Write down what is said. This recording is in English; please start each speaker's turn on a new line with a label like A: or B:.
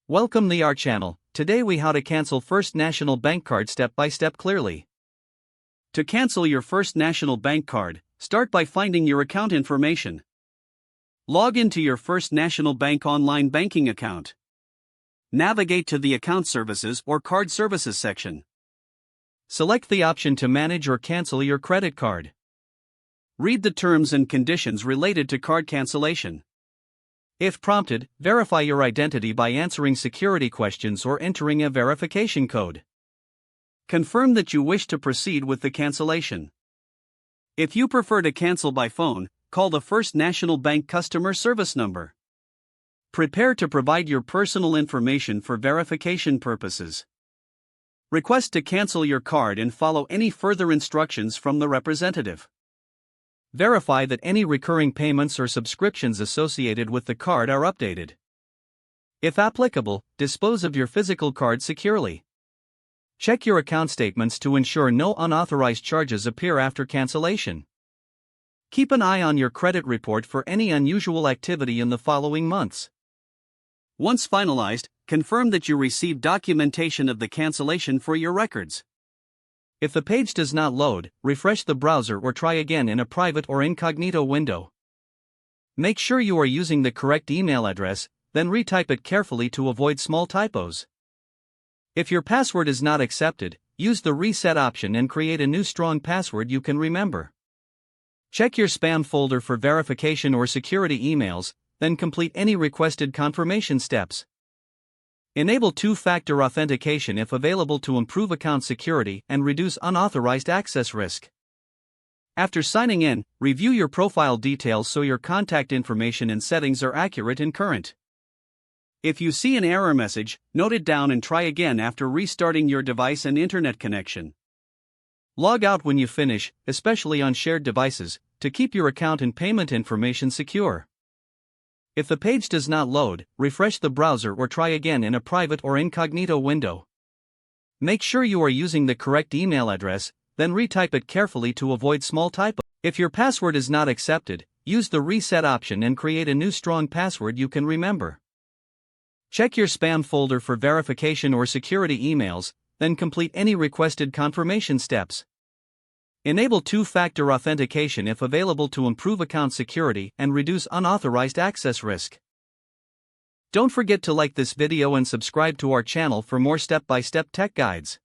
A: Welcome to our channel. Today we how to cancel First National Bank card step by step clearly. To cancel your First National Bank card, start by finding your account information. Log into your First National Bank online banking account. Navigate to the Account Services or Card Services section. Select the option to manage or cancel your credit card. Read the terms and conditions related to card cancellation. If prompted, verify your identity by answering security questions or entering a verification code. Confirm that you wish to proceed with the cancellation. If you prefer to cancel by phone, call the First National Bank customer service number. Prepare to provide your personal information for verification purposes. Request to cancel your card and follow any further instructions from the representative. Verify that any recurring payments or subscriptions associated with the card are updated. If applicable, dispose of your physical card securely. Check your account statements to ensure no unauthorized charges appear after cancellation. Keep an eye on your credit report for any unusual activity in the following months. Once finalized, confirm that you received documentation of the cancellation for your records. If the page does not load, refresh the browser or try again in a private or incognito window. Make sure you are using the correct email address, then retype it carefully to avoid small typos. If your password is not accepted, use the reset option and create a new strong password you can remember. Check your spam folder for verification or security emails, then complete any requested confirmation steps. Enable two-factor authentication if available to improve account security and reduce unauthorized access risk. After signing in, review your profile details so your contact information and settings are accurate and current. If you see an error message, note it down and try again after restarting your device and internet connection. Log out when you finish, especially on shared devices, to keep your account and payment information secure. If the page does not load, refresh the browser or try again in a private or incognito window. Make sure you are using the correct email address, then retype it carefully to avoid small typos. If your password is not accepted, use the reset option and create a new strong password you can remember. Check your spam folder for verification or security emails, then complete any requested confirmation steps. Enable two-factor authentication if available to improve account security and reduce unauthorized access risk. Don't forget to like this video and subscribe to our channel for more step-by-step tech guides.